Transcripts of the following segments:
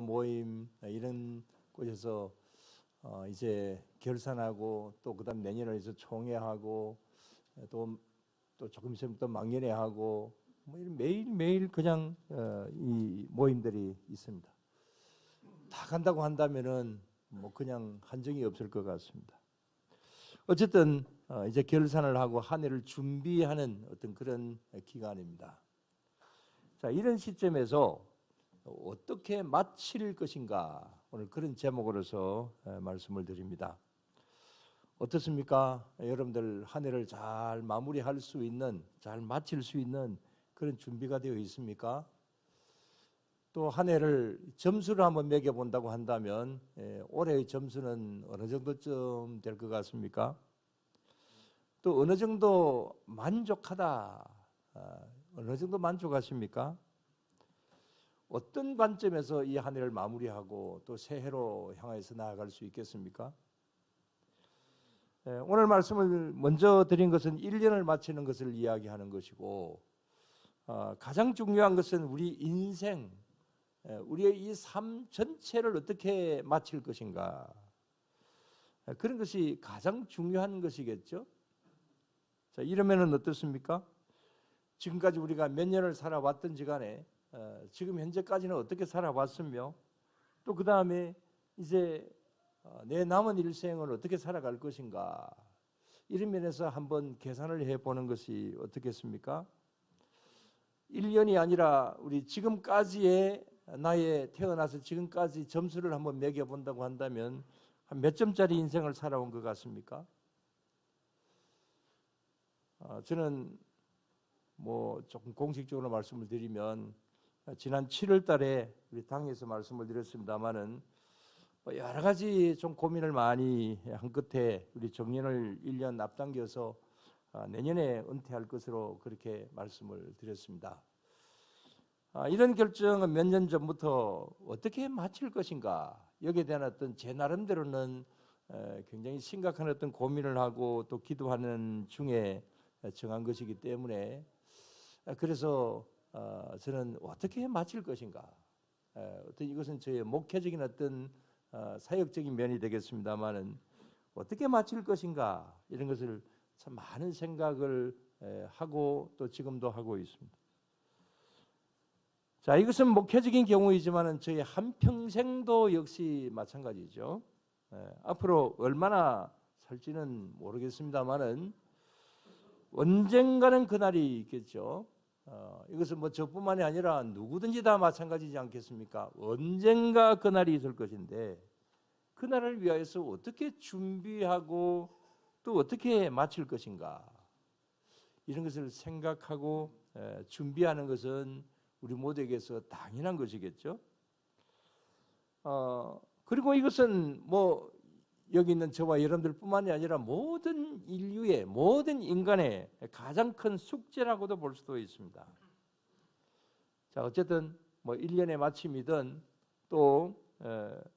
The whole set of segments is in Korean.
모임 이런 곳에서 이제 결산하고 또 그다음 내년을 해서 총회하고 또 조금 있으면 또 망연회하고 뭐 이런 매일 그냥 이 모임들이 있습니다. 다 간다고 한다면은 뭐 그냥 한정이 없을 것 같습니다. 어쨌든 이제 결산을 하고 한 해를 준비하는 어떤 그런 기간입니다. 자, 이런 시점에서 어떻게 마칠 것인가, 오늘 그런 제목으로서 말씀을 드립니다. 어떻습니까? 여러분들 한 해를 잘 마무리할 수 있는, 잘 마칠 수 있는 그런 준비가 되어 있습니까? 또 한 해를 점수를 한번 매겨본다고 한다면 올해의 점수는 어느 정도쯤 될 것 같습니까? 또 어느 정도 만족하다, 어느 정도 만족하십니까? 어떤 관점에서 이 한 해를 마무리하고 또 새해로 향해서 나아갈 수 있겠습니까? 오늘 말씀을 먼저 드린 것은 1년을 마치는 것을 이야기하는 것이고, 가장 중요한 것은 우리 인생, 우리의 이 삶 전체를 어떻게 마칠 것인가, 그런 것이 가장 중요한 것이겠죠. 자, 이러면은 어떻습니까? 지금까지 우리가 몇 년을 살아왔든지 간에 지금 현재까지는 어떻게 살아왔으며, 또 그 다음에 이제 내 남은 일생을 어떻게 살아갈 것인가, 이런 면에서 한번 계산을 해보는 것이 어떻겠습니까? 1년이 아니라 우리 지금까지의 나의 태어나서 지금까지 점수를 한번 매겨본다고 한다면 한 몇 점짜리 인생을 살아온 것 같습니까? 저는 뭐 조금 공식적으로 말씀을 드리면 지난 7월 달에 우리 당에서 말씀을 드렸습니다마는 여러 가지 좀 고민을 많이 한 끝에 우리 정년을 1년 앞당겨서 내년에 은퇴할 것으로 그렇게 말씀을 드렸습니다. 이런 결정은 몇 년 전부터 어떻게 마칠 것인가, 여기에 대한 어떤 제 나름대로는 굉장히 심각한 어떤 고민을 하고 또 기도하는 중에 정한 것이기 때문에, 그래서 저는 어떻게 마칠 것인가, 어떤 이것은 저의 목회적인 어떤 사역적인 면이 되겠습니다만은 어떻게 마칠 것인가, 이런 것을 참 많은 생각을 하고 또 지금도 하고 있습니다. 자, 이것은 목회적인 경우이지만은 저희 한평생도 역시 마찬가지죠. 앞으로 얼마나 살지는 모르겠습니다만은 언젠가는 그날이 있겠죠. 이것은 뭐 저뿐만이 아니라 누구든지 다 마찬가지지 않겠습니까? 언젠가 그날이 있을 것인데, 그날을 위하여서 어떻게 준비하고 또 어떻게 마칠 것인가, 이런 것을 생각하고 준비하는 것은 우리 모두에게서 당연한 것이겠죠. 그리고 이것은 뭐 여기 있는 저와 여러분들뿐만이 아니라 모든 인류의, 모든 인간의 가장 큰 숙제라고도 볼 수도 있습니다. 자, 어쨌든 뭐 1년의 마침이든 또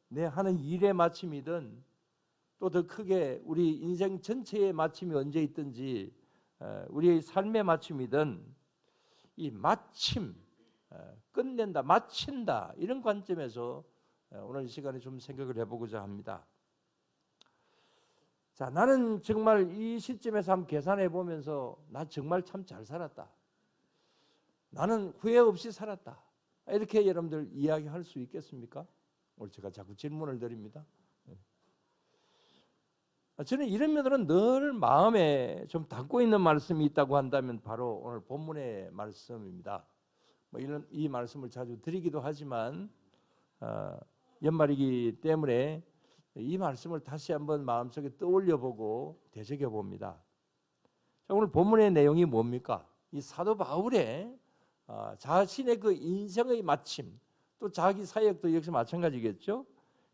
내 하는 일의 마침이든 또 더 크게 우리 인생 전체의 마침이 언제 있든지 우리의 삶의 마침이든 이 마침, 끝낸다, 마친다, 이런 관점에서 오늘 이 시간에 좀 생각을 해보고자 합니다. 자, 나는 정말 이 시점에서 한번 계산해 보면서 나 정말 참 잘 살았다, 나는 후회 없이 살았다, 이렇게 여러분들 이야기할 수 있겠습니까? 오늘 제가 자꾸 질문을 드립니다. 저는 이런 면으로는 늘 마음에 좀 담고 있는 말씀이 있다고 한다면 바로 오늘 본문의 말씀입니다. 뭐 이 말씀을 자주 드리기도 하지만 연말이기 때문에 이 말씀을 다시 한번 마음속에 떠올려 보고 되새겨 봅니다. 자, 오늘 본문의 내용이 뭡니까? 이 사도 바울의 자신의 그 인생의 마침, 또 자기 사역도 역시 마찬가지겠죠.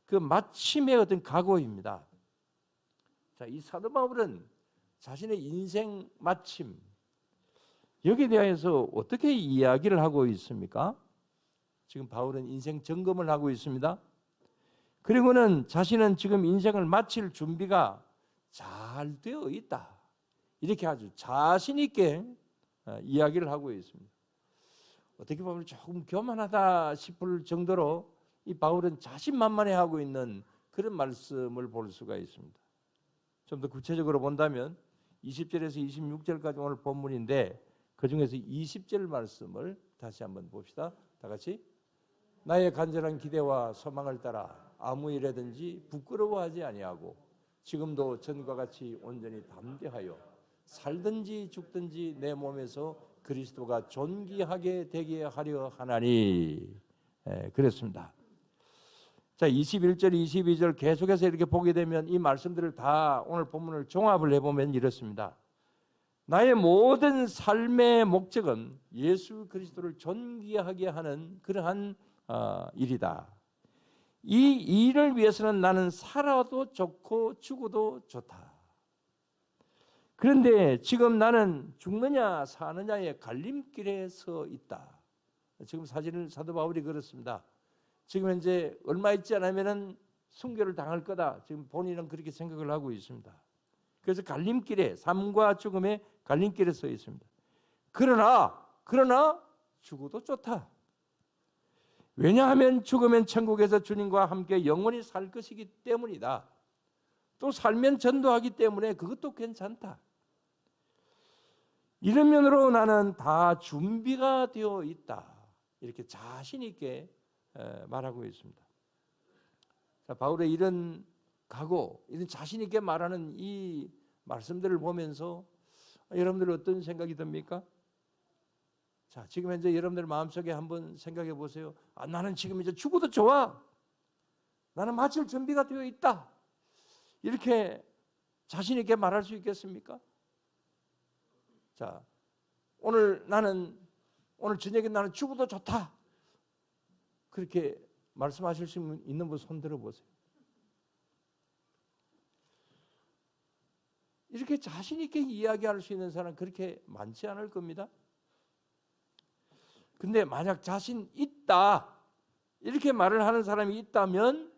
그 마침의 어떤 각오입니다. 자, 이 사도 바울은 자신의 인생 마침, 여기에 대해서 어떻게 이야기를 하고 있습니까? 지금 바울은 인생 점검을 하고 있습니다. 그리고는 자신은 지금 인생을 마칠 준비가 잘 되어 있다, 이렇게 아주 자신 있게 이야기를 하고 있습니다. 어떻게 보면 조금 교만하다 싶을 정도로 이 바울은 자신만만해하고 있는 그런 말씀을 볼 수가 있습니다. 좀 더 구체적으로 본다면 20절에서 26절까지 오늘 본문인데 그 중에서 20절 말씀을 다시 한번 봅시다. 다 같이. 나의 간절한 기대와 소망을 따라 아무 일에든지 부끄러워하지 아니하고 지금도 전과 같이 온전히 담대하여 살든지 죽든지 내 몸에서 그리스도가 존귀하게 되게 하려 하나니. 그랬습니다. 자, 21절, 22절 계속해서 이렇게 보게 되면 이 말씀들을 다 오늘 본문을 종합을 해보면 이렇습니다. 나의 모든 삶의 목적은 예수 그리스도를 존귀하게 하는 그러한 일이다. 이 일을 위해서는 나는 살아도 좋고 죽어도 좋다. 그런데 지금 나는 죽느냐 사느냐의 갈림길에 서 있다. 지금 사진을 사도 바울이 그렇습니다. 지금 현재 얼마 있지 않으면 순교를 당할 거다. 지금 본인은 그렇게 생각을 하고 있습니다. 그래서 갈림길에, 삶과 죽음의 갈림길에 서 있습니다. 그러나 죽어도 좋다. 왜냐하면 죽으면 천국에서 주님과 함께 영원히 살 것이기 때문이다. 또 살면 전도하기 때문에 그것도 괜찮다. 이런 면으로 나는 다 준비가 되어 있다. 이렇게 자신 있게 말하고 있습니다. 자, 바울의 이런 각오, 이런 자신 있게 말하는 이 말씀들을 보면서 여러분들 어떤 생각이 듭니까? 자, 지금 현재 여러분들 마음속에 한번 생각해 보세요. 나는 지금 이제 죽어도 좋아. 나는 마칠 준비가 되어 있다. 이렇게 자신 있게 말할 수 있겠습니까? 자, 오늘 저녁에 나는 죽어도 좋다. 그렇게 말씀하실 수 있는 분 손 들어보세요. 이렇게 자신 있게 이야기할 수 있는 사람 그렇게 많지 않을 겁니다. 근데 만약 자신 있다 이렇게 말을 하는 사람이 있다면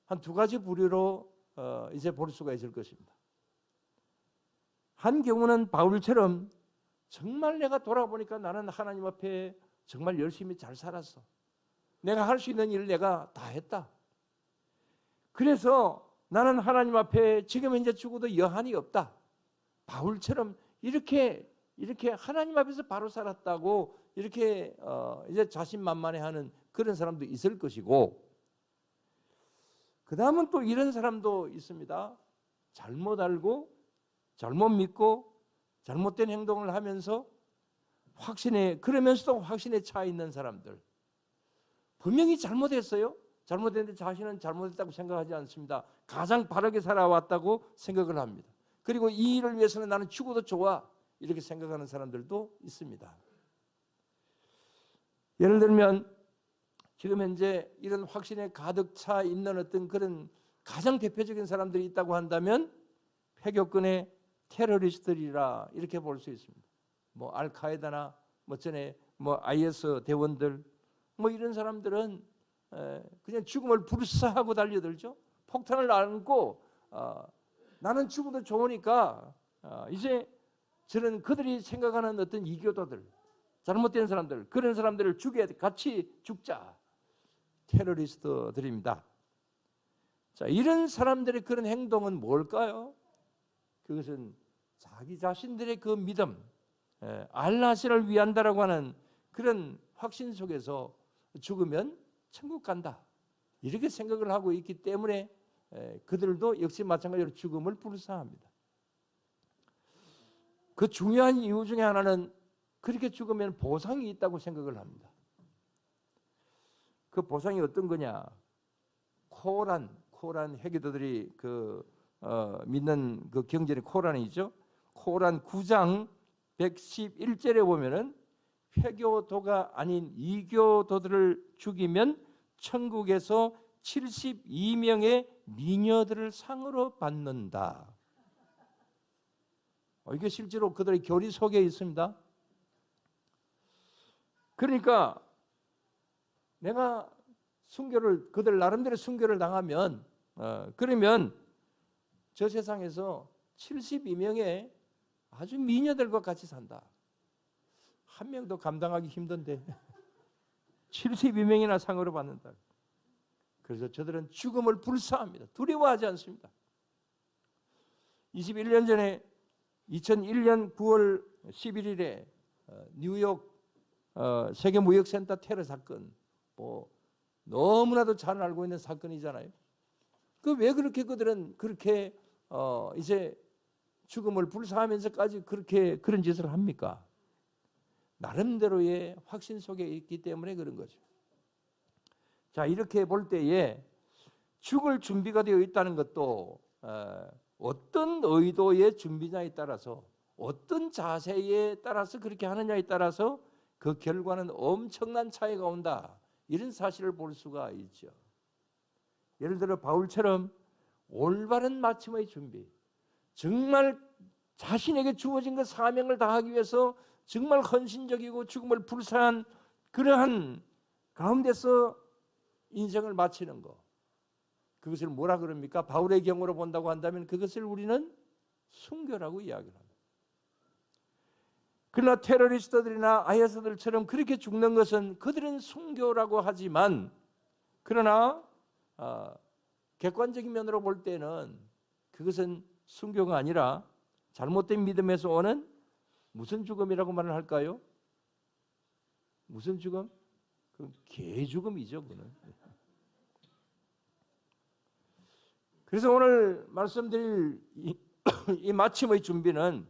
한 두 가지 부류로 이제 볼 수가 있을 것입니다. 한 경우는 바울처럼 정말 내가 돌아보니까 나는 하나님 앞에 정말 열심히 잘 살았어. 내가 할 수 있는 일을 내가 다 했다. 그래서 나는 하나님 앞에 지금 현재 죽어도 여한이 없다. 바울처럼 이렇게 하나님 앞에서 바로 살았다고 이렇게 이제 자신만만해하는 그런 사람도 있을 것이고, 그 다음은 또 이런 사람도 있습니다. 잘못 알고 잘못 믿고 잘못된 행동을 하면서 그러면서도 확신에 차 있는 사람들. 분명히 잘못했어요. 잘못했는데 자신은 잘못했다고 생각하지 않습니다. 가장 바르게 살아왔다고 생각을 합니다. 그리고 이 일을 위해서는 나는 죽어도 좋아 이렇게 생각하는 사람들도 있습니다. 예를 들면 지금 현재 이런 확신에 가득 차 있는 어떤 그런 가장 대표적인 사람들이 있다고 한다면 회교권의 테러리스트들이라 이렇게 볼 수 있습니다. 뭐 알카에다나 전에 IS 대원들 이런 사람들은 그냥 죽음을 불사하고 달려들죠. 폭탄을 안고 나는 죽어도 좋으니까 이제 저는 그들이 생각하는 어떤 이교도들, 잘못된 사람들, 그런 사람들을 같이 죽자. 테러리스트들입니다. 자, 이런 사람들의 그런 행동은 뭘까요? 그것은 자기 자신들의 그 믿음, 알라시를 위한다라고 하는 그런 확신 속에서 죽으면 천국 간다. 이렇게 생각을 하고 있기 때문에 그들도 역시 마찬가지로 죽음을 불사합니다. 그 중요한 이유 중에 하나는 그렇게 죽으면 보상이 있다고 생각을 합니다. 그 보상이 어떤 거냐? 코란 회교도들이 믿는 그 경전이 코란이죠. 코란 9장 111절에 보면은 회교도가 아닌 이교도들을 죽이면 천국에서 72명의 미녀들을 상으로 받는다. 이게 실제로 그들의 교리 속에 있습니다. 그러니까 내가 그들 나름대로 순교를 당하면 그러면 저 세상에서 72명의 아주 미녀들과 같이 산다. 한 명도 감당하기 힘든데 72명이나 상으로 받는다. 그래서 저들은 죽음을 불사합니다. 두려워하지 않습니다. 21년 전에 2001년 9월 11일에 뉴욕 세계무역센터 테러 사건, 뭐 너무나도 잘 알고 있는 사건이잖아요. 그 왜 그렇게 그들은 그렇게 이제 죽음을 불사하면서까지 그렇게 그런 짓을 합니까? 나름대로의 확신 속에 있기 때문에 그런 거죠. 자, 이렇게 볼 때에 죽을 준비가 되어 있다는 것도 어떤 의도의 준비냐에 따라서, 어떤 자세에 따라서 그렇게 하느냐에 따라서 그 결과는 엄청난 차이가 온다, 이런 사실을 볼 수가 있죠. 예를 들어 바울처럼 올바른 마침의 준비, 정말 자신에게 주어진 그 사명을 다하기 위해서 정말 헌신적이고 죽음을 불사한 그러한 가운데서 인생을 마치는 것, 그것을 뭐라 그럽니까? 바울의 경우로 본다고 한다면 그것을 우리는 순교라고 이야기를 합니다. 그러나 테러리스트들이나 아이에스들처럼 그렇게 죽는 것은 그들은 순교라고 하지만, 그러나 객관적인 면으로 볼 때는 그것은 순교가 아니라 잘못된 믿음에서 오는 무슨 죽음이라고 말을 할까요? 무슨 죽음? 그 개죽음이죠, 그는. 그래서 오늘 말씀드릴 이 마침의 준비는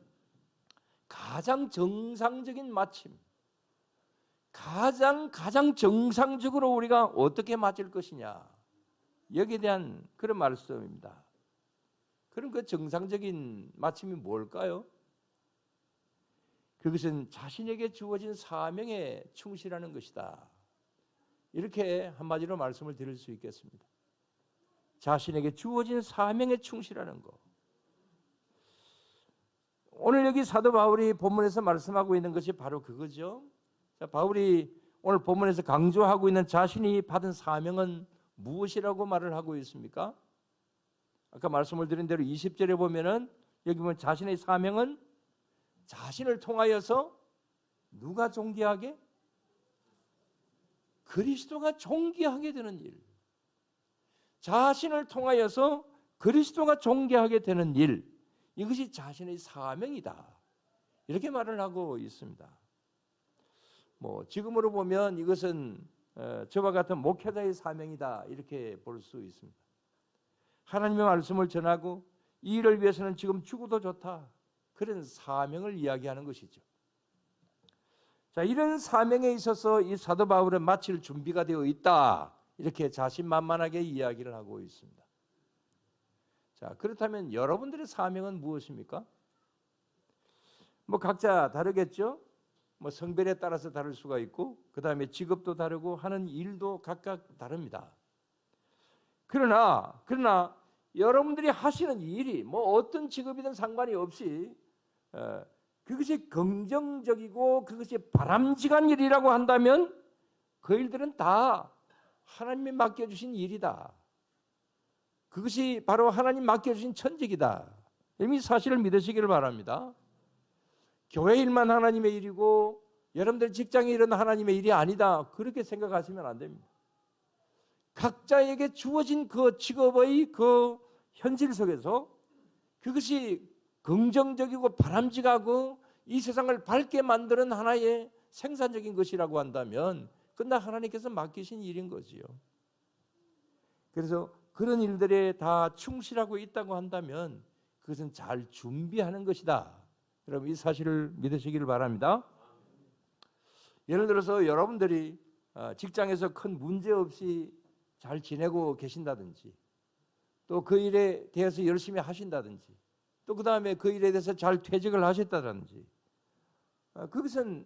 가장 정상적인 마침, 가장 정상적으로 우리가 어떻게 맞을 것이냐, 여기에 대한 그런 말씀입니다. 그럼 그 정상적인 마침이 뭘까요? 그것은 자신에게 주어진 사명에 충실하는 것이다, 이렇게 한마디로 말씀을 드릴 수 있겠습니다. 자신에게 주어진 사명에 충실하는 것. 오늘 여기 사도 바울이 본문에서 말씀하고 있는 것이 바로 그거죠. 자, 바울이 오늘 본문에서 강조하고 있는 자신이 받은 사명은 무엇이라고 말을 하고 있습니까? 아까 말씀을 드린 대로 20절에 보면은 여기 보면 자신의 사명은 자신을 통하여서 누가 존귀하게? 그리스도가 존귀하게 되는 일. 자신을 통하여서 그리스도가 존귀하게 되는 일, 이것이 자신의 사명이다, 이렇게 말을 하고 있습니다. 뭐 지금으로 보면 이것은 저와 같은 목회자의 사명이다, 이렇게 볼 수 있습니다. 하나님의 말씀을 전하고 이 일을 위해서는 지금 죽어도 좋다, 그런 사명을 이야기하는 것이죠. 자, 이런 사명에 있어서 이 사도 바울은 마칠 준비가 되어 있다, 이렇게 자신만만하게 이야기를 하고 있습니다. 자, 그렇다면 여러분들의 사명은 무엇입니까? 뭐 각자 다르겠죠? 뭐 성별에 따라서 다를 수가 있고, 그 다음에 직업도 다르고 하는 일도 각각 다릅니다. 그러나 여러분들이 하시는 일이 뭐 어떤 직업이든 상관이 없이 그것이 긍정적이고 그것이 바람직한 일이라고 한다면 그 일들은 다 하나님이 맡겨주신 일이다. 그것이 바로 하나님 맡겨주신 천직이다. 이 사실을 믿으시기를 바랍니다. 교회 일만 하나님의 일이고 여러분들 직장의 일은 하나님의 일이 아니다, 그렇게 생각하시면 안 됩니다. 각자에게 주어진 그 직업의 그 현실 속에서 그것이 긍정적이고 바람직하고 이 세상을 밝게 만드는 하나의 생산적인 것이라고 한다면 그건 다 하나님께서 맡기신 일인 거지요. 그래서 그런 일들에 다 충실하고 있다고 한다면 그것은 잘 준비하는 것이다. 여러분 이 사실을 믿으시기를 바랍니다. 예를 들어서 여러분들이 직장에서 큰 문제 없이 잘 지내고 계신다든지, 또 그 일에 대해서 열심히 하신다든지, 또 그 다음에 그 일에 대해서 잘 퇴직을 하셨다든지, 그것은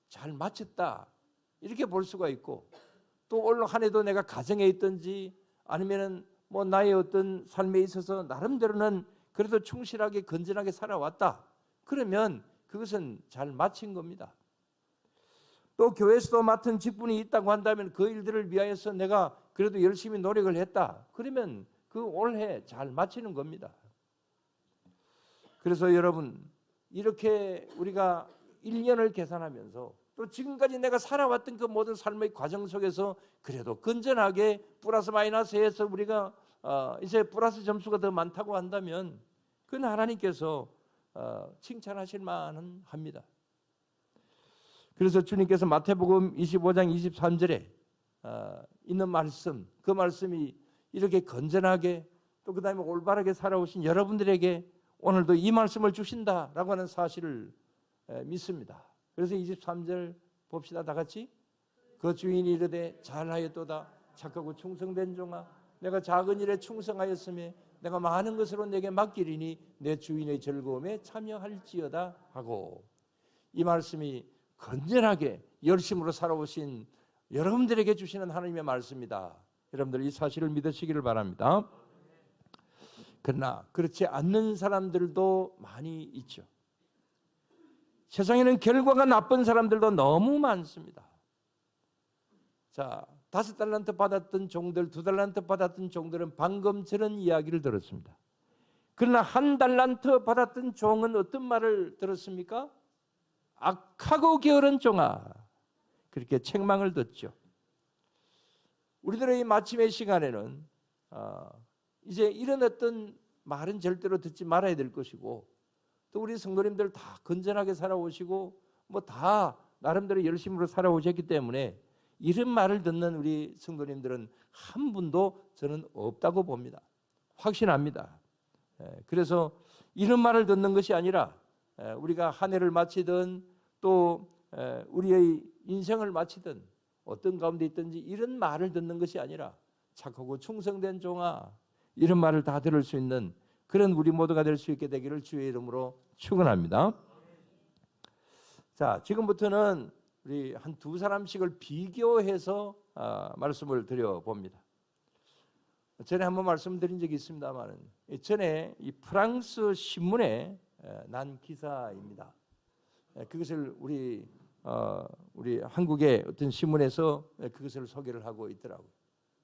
잘 마쳤다, 이렇게 볼 수가 있고, 또 올 한 해도 내가 가정에 있든지 아니면은 뭐 나의 어떤 삶에 있어서 나름대로는 그래도 충실하게 건전하게 살아왔다, 그러면 그것은 잘 마친 겁니다. 또 교회에서도 맡은 직분이 있다고 한다면 그 일들을 위하여서 내가 그래도 열심히 노력을 했다, 그러면 그 올해 잘 마치는 겁니다. 그래서 여러분 이렇게 우리가 1년을 계산하면서 또 지금까지 내가 살아왔던 그 모든 삶의 과정 속에서 그래도 건전하게 플러스 마이너스해서 우리가 이제 플러스 점수가 더 많다고 한다면 그건 하나님께서 칭찬하실 만은 합니다. 그래서 주님께서 마태복음 25장 23절에 있는 말씀, 그 말씀이 이렇게 건전하게 또 그 다음에 올바르게 살아오신 여러분들에게 오늘도 이 말씀을 주신다라고 하는 사실을 믿습니다. 그래서 23절 봅시다. 다 같이. 그 주인이 이르되 잘하였도다 착하고 충성된 종아 내가 작은 일에 충성하였으며 내가 많은 것으로 내게 맡기리니 내 주인의 즐거움에 참여할지어다 하고, 이 말씀이 건전하게 열심으로 살아오신 여러분들에게 주시는 하나님의 말씀이다. 여러분들 이 사실을 믿으시기를 바랍니다. 그러나 그렇지 않는 사람들도 많이 있죠. 세상에는 결과가 나쁜 사람들도 너무 많습니다. 자, 5달란트 받았던 종들, 2달란트 받았던 종들은 방금 저런 이야기를 들었습니다. 그러나 1달란트 받았던 종은 어떤 말을 들었습니까? 악하고 게으른 종아, 그렇게 책망을 듣죠. 우리들의 이 마침의 시간에는 이제 이런 어떤 말은 절대로 듣지 말아야 될 것이고, 또 우리 성도님들 다 건전하게 살아오시고 뭐 다 나름대로 열심으로 살아오셨기 때문에 이런 말을 듣는 우리 성도님들은 한 분도 저는 없다고 봅니다. 확신합니다. 그래서 이런 말을 듣는 것이 아니라 우리가 한 해를 마치든 또 우리의 인생을 마치든 어떤 가운데 있든지 이런 말을 듣는 것이 아니라 착하고 충성된 종아, 이런 말을 다 들을 수 있는 그런 우리 모두가 될 수 있게 되기를 주의 이름으로 축원합니다. 자, 지금부터는 우리 한 두 사람씩을 비교해서 말씀을 드려봅니다. 전에 한번 말씀드린 적이 있습니다만, 전에 이 프랑스 신문에 난 기사입니다. 그것을 우리 한국의 어떤 신문에서 그것을 소개를 하고 있더라고요.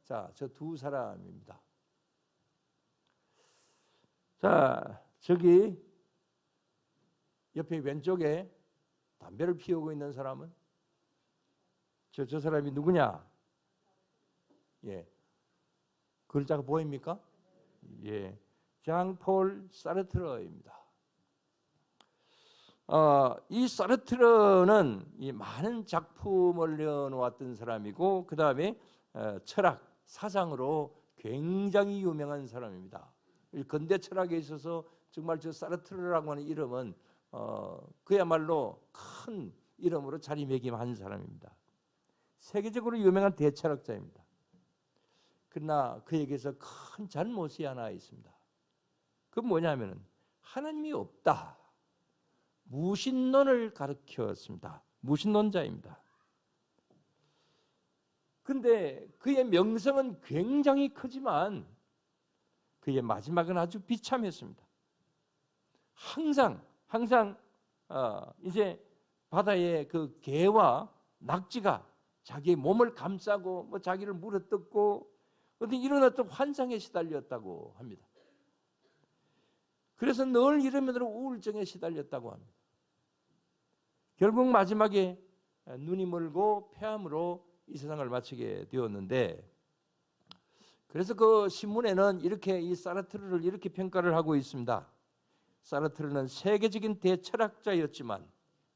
자, 저 두 사람입니다. 자, 저기 옆에 왼쪽에 담배를 피우고 있는 사람은 저 사람이 누구냐? 예, 글자가 보입니까? 예, 장폴 사르트르입니다. 이 사르트르는 이 많은 작품을 내어놓았던 사람이고, 그 다음에 철학 사상으로 굉장히 유명한 사람입니다. 근대 철학에 있어서 정말 저 사르트르라고 하는 이름은 그야말로 큰 이름으로 자리매김한 사람입니다. 세계적으로 유명한 대철학자입니다. 그러나 그에게서 큰 잘못이 하나 있습니다. 그건 뭐냐면은 하나님이 없다, 무신론을 가르쳤습니다. 무신론자입니다. 근데 그의 명성은 굉장히 크지만 그의 마지막은 아주 비참했습니다. 항상 이제 바다의 그 개와 낙지가 자기의 몸을 감싸고 뭐 자기를 물어뜯고 어떤 이런 어떤 환상에 시달렸다고 합니다. 그래서 늘 이러면서 우울증에 시달렸다고 합니다. 결국 마지막에 눈이 멀고 폐암으로 이 세상을 마치게 되었는데, 그래서 그 신문에는 이렇게 이 사르트르를 이렇게 평가를 하고 있습니다. 사르트르는 세계적인 대철학자였지만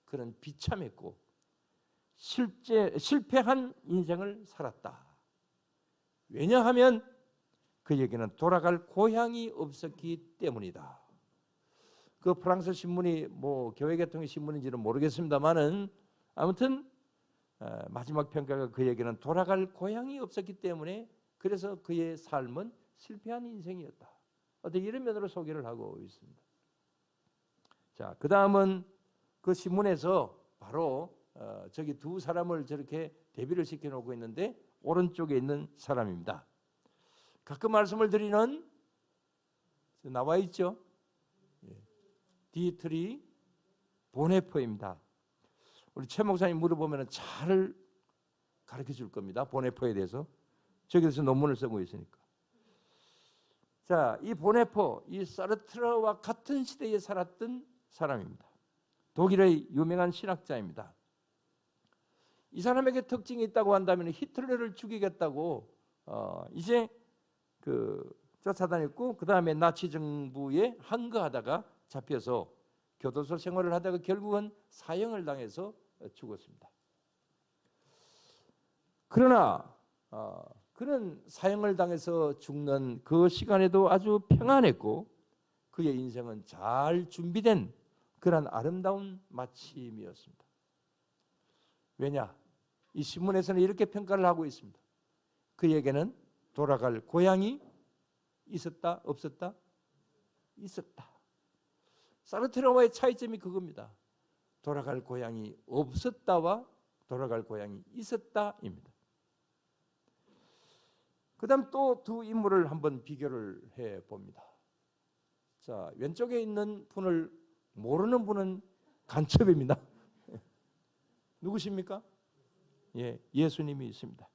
그는 비참했고 실패한 인생을 살았다. 왜냐하면 그에게는 돌아갈 고향이 없었기 때문이다. 그 프랑스 신문이 뭐 교회계통의 신문인지는 모르겠습니다만은 아무튼 마지막 평가가 그에게는 돌아갈 고향이 없었기 때문에 그래서 그의 삶은 실패한 인생이었다. 어떤 이런 면으로 소개를 하고 있습니다. 자, 그 다음은 그 신문에서 바로 저기 두 사람을 저렇게 대비를 시켜놓고 있는데 오른쪽에 있는 사람입니다. 가끔 말씀을 드리는 나와 있죠. 디트리 보네퍼입니다. 우리 최 목사님 물어보면 잘 가르쳐 줄 겁니다. 보네퍼에 대해서. 저기서 논문을 쓰고 있으니까. 자, 이 보네퍼, 이 사르트르와 같은 시대에 살았던 사람입니다. 독일의 유명한 신학자입니다. 이 사람에게 특징이 있다고 한다면 히틀러를 죽이겠다고 이제 쫓아다녔고, 그 다음에 나치 정부에 항거하다가 잡혀서 교도소 생활을 하다가 결국은 사형을 당해서 죽었습니다. 그러나 그는 사형을 당해서 죽는 그 시간에도 아주 평안했고, 그의 인생은 잘 준비된 그런 아름다운 마침이었습니다. 왜냐? 이 신문에서는 이렇게 평가를 하고 있습니다. 그에게는 돌아갈 고향이 있었다, 없었다? 있었다. 사르트르와의 차이점이 그겁니다. 돌아갈 고향이 없었다와 돌아갈 고향이 있었다입니다. 그 다음 또 두 인물을 한번 비교를 해봅니다. 자, 왼쪽에 있는 분을 모르는 분은 간첩입니다. 누구십니까? 예, 예수님이 있습니다.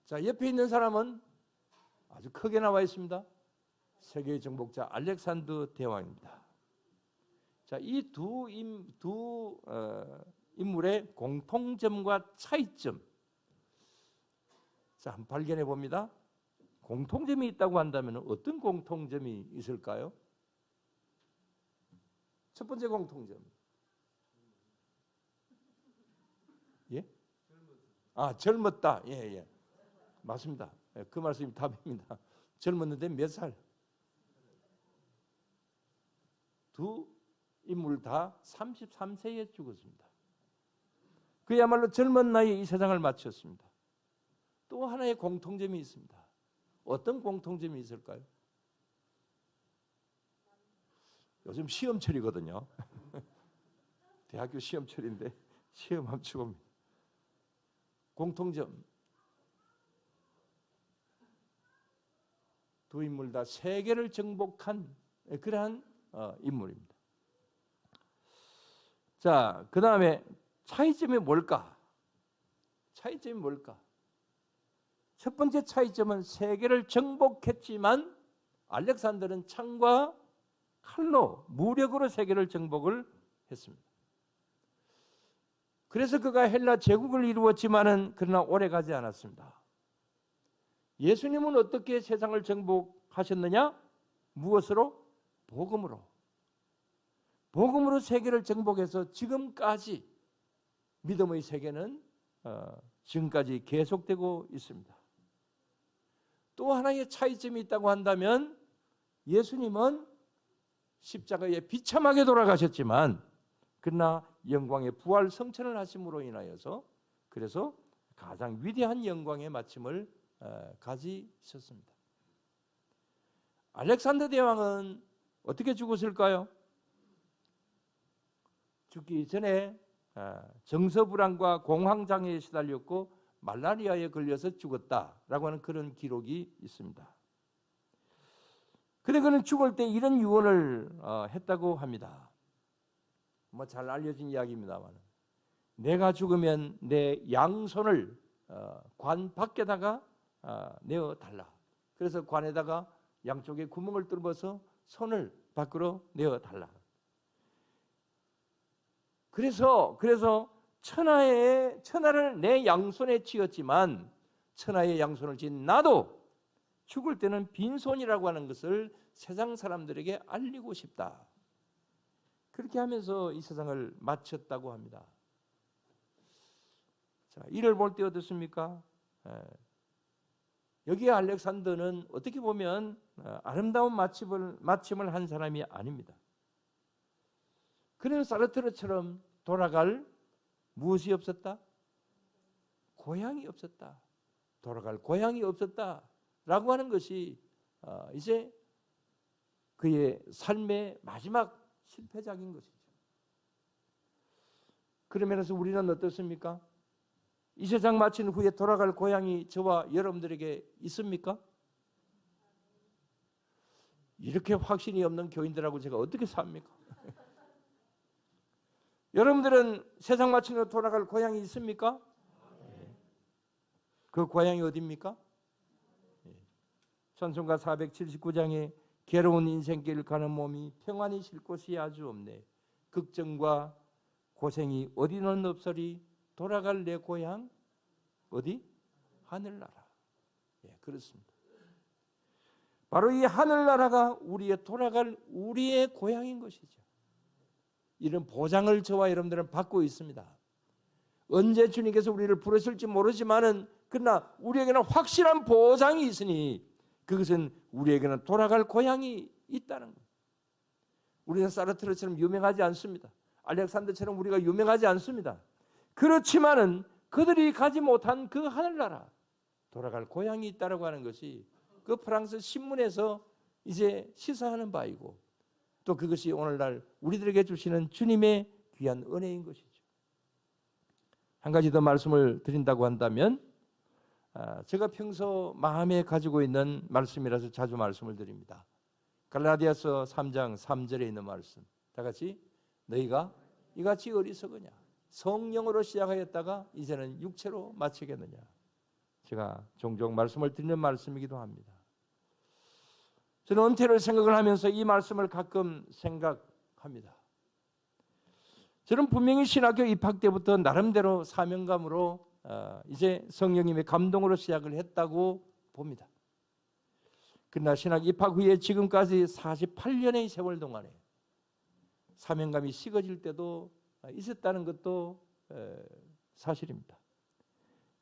자, 옆에 있는 사람은 아주 크게 나와 있습니다. 세계의 정복자 알렉산더 대왕입니다. 자, 이 두 인물의 공통점과 차이점, 자, 한번 발견해 봅니다. 공통점이 있다고 한다면 어떤 공통점이 있을까요? 첫 번째 공통점. 예? 젊었다. 예. 맞습니다. 그 말씀이 답입니다. 젊었는데 몇 살? 두 인물 다 33세에 죽었습니다. 그야말로 젊은 나이에 이 세상을 마쳤습니다. 또 하나의 공통점이 있습니다. 어떤 공통점이 있을까요? 요즘 시험철이거든요. 대학교 시험철인데 시험 합치고 공통점. 두 인물 다 세계를 정복한 그러한 인물입니다. 자, 그 다음에 차이점이 뭘까? 차이점이 뭘까? 첫 번째 차이점은 세계를 정복했지만 알렉산더는 창과 칼로 무력으로 세계를 정복을 했습니다. 그래서 그가 헬라 제국을 이루었지만은 그러나 오래 가지 않았습니다. 예수님은 어떻게 세상을 정복하셨느냐? 무엇으로? 복음으로. 복음으로 세계를 정복해서 지금까지 믿음의 세계는 지금까지 계속되고 있습니다. 또 하나의 차이점이 있다고 한다면 예수님은 십자가에 비참하게 돌아가셨지만 그러나 영광의 부활 성천을 하심으로 인하여서 그래서 가장 위대한 영광의 마침을 가지셨습니다. 알렉산더 대왕은 어떻게 죽었을까요? 죽기 전에 정서불안과 공황장애에 시달렸고 말라리아에 걸려서 죽었다라고 하는 그런 기록이 있습니다. 그런데 그는 죽을 때 이런 유언을 했다고 합니다. 뭐 잘 알려진 이야기입니다만, 내가 죽으면 내 양손을 관 밖에다가 내어 달라. 그래서 관에다가 양쪽에 구멍을 뚫어서 손을 밖으로 내어 달라. 그래서 천하를 내 양손에 쥐었지만 천하의 양손을 쥔 나도 죽을 때는 빈손이라고 하는 것을 세상 사람들에게 알리고 싶다. 그렇게 하면서 이 세상을 마쳤다고 합니다. 자, 이를 볼 때 어떻습니까? 여기에 알렉산더는 어떻게 보면 아름다운 마침을 한 사람이 아닙니다. 그는 사르트르처럼 돌아갈 무엇이 없었다? 고향이 없었다. 돌아갈 고향이 없었다라고 하는 것이 이제 그의 삶의 마지막 실패작인 것이죠. 그러면서 우리는 어떻습니까? 이 세상 마친 후에 돌아갈 고향이 저와 여러분들에게 있습니까? 이렇게 확신이 없는 교인들하고 제가 어떻게 삽니까? 여러분들은 세상 마친 후 돌아갈 고향이 있습니까? 그 고향이 어디입니까? 찬송가 479장에 괴로운 인생길 가는 몸이 평안히 쉴 곳이 아주 없네. 걱정과 고생이 어디는 없으리 돌아갈 내 고향 어디? 하늘나라. 예, 그렇습니다. 바로 이 하늘나라가 우리의 돌아갈 우리의 고향인 것이죠. 이런 보장을 저와 여러분들은 받고 있습니다. 언제 주님께서 우리를 부르실지 모르지만은 그러나 우리에게는 확실한 보장이 있으니 그것은 우리에게는 돌아갈 고향이 있다는 것. 우리는 사르트르처럼 유명하지 않습니다. 알렉산더처럼 우리가 유명하지 않습니다. 그렇지만은 그들이 가지 못한 그 하늘나라 돌아갈 고향이 있다라고 하는 것이 그 프랑스 신문에서 이제 시사하는 바이고 또 그것이 오늘날 우리들에게 주시는 주님의 귀한 은혜인 것이죠. 한 가지 더 말씀을 드린다고 한다면 제가 평소 마음에 가지고 있는 말씀이라서 자주 말씀을 드립니다. 갈라디아서 3장 3절에 있는 말씀. 다 같이 너희가 이같이 어리석으냐 성령으로 시작하였다가 이제는 육체로 마치겠느냐. 제가 종종 말씀을 드리는 말씀이기도 합니다. 저는 은퇴를 생각을 하면서 이 말씀을 가끔 생각합니다. 저는 분명히 신학교 입학 때부터 나름대로 사명감으로 이제 성령님의 감동으로 시작을 했다고 봅니다. 그러나 신학 입학 후에 지금까지 48년의 세월 동안에 사명감이 식어질 때도 있었다는 것도 사실입니다.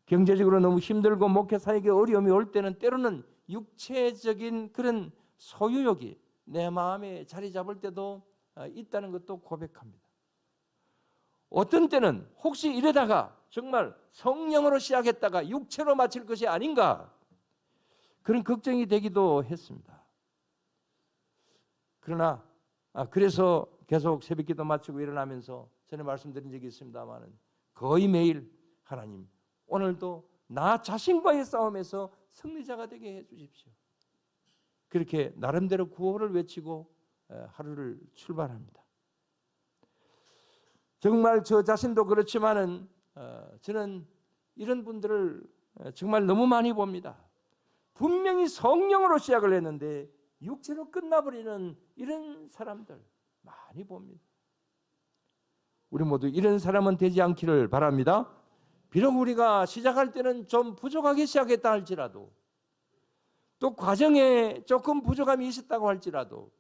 경제적으로 너무 힘들고 목회 사역에 어려움이 올 때는 때로는 육체적인 그런 소유욕이 내 마음에 자리 잡을 때도 있다는 것도 고백합니다. 어떤 때는 혹시 이러다가 정말 성령으로 시작했다가 육체로 마칠 것이 아닌가 그런 걱정이 되기도 했습니다. 그러나 그래서 계속 새벽기도 마치고 일어나면서 전에 말씀드린 적이 있습니다만은 거의 매일 하나님 오늘도 나 자신과의 싸움에서 승리자가 되게 해주십시오. 그렇게 나름대로 구호를 외치고 하루를 출발합니다. 정말 저 자신도 그렇지만은 저는 이런 분들을 정말 너무 많이 봅니다. 분명히 성령으로 시작을 했는데 육체로 끝나버리는 이런 사람들 많이 봅니다. 우리 모두 이런 사람은 되지 않기를 바랍니다. 비록 우리가 시작할 때는 좀 부족하게 시작했다 할지라도 또 과정에 조금 부족함이 있었다고 할지라도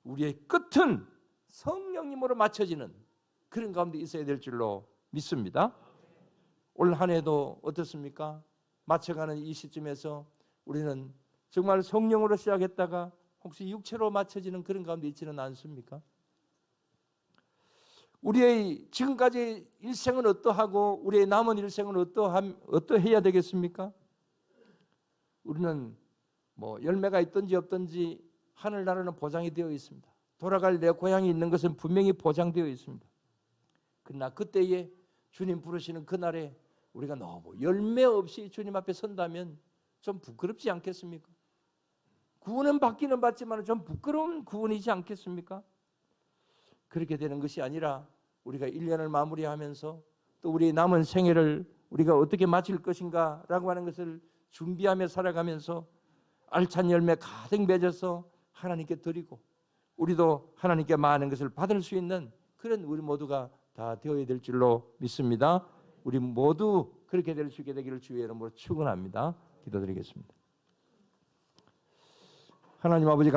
우리의 끝은 성령님으로 맞춰지는 그런 가운데 있어야 될 줄로 믿습니다. 올 한 해도 어떻습니까? 맞춰가는 이 시점에서 우리는 정말 성령으로 시작했다가 혹시 육체로 맞춰지는 그런 가운데 있지는 않습니까? 우리의 지금까지 일생은 어떠하고 우리의 남은 일생은 어떠해야 되겠습니까? 우리는 뭐 열매가 있든지 없든지 하늘나라는 보장이 되어 있습니다. 돌아갈 내 고향이 있는 것은 분명히 보장되어 있습니다. 그러나 그때에 주님 부르시는 그날에 우리가 너무 열매 없이 주님 앞에 선다면 좀 부끄럽지 않겠습니까? 구원은 받기는 받지만 좀 부끄러운 구원이지 않겠습니까? 그렇게 되는 것이 아니라 우리가 1년을 마무리하면서 또 우리 남은 생애를 우리가 어떻게 마칠 것인가 라고 하는 것을 준비하며 살아가면서 알찬 열매 가득 맺어서 하나님께 드리고 우리도 하나님께 많은 것을 받을 수 있는 그런 우리 모두가 다 되어야 될 줄로 믿습니다. 우리 모두 그렇게 될 수 있게 되기를 주의 이름으로 축원합니다. 기도드리겠습니다. 하나님 아버지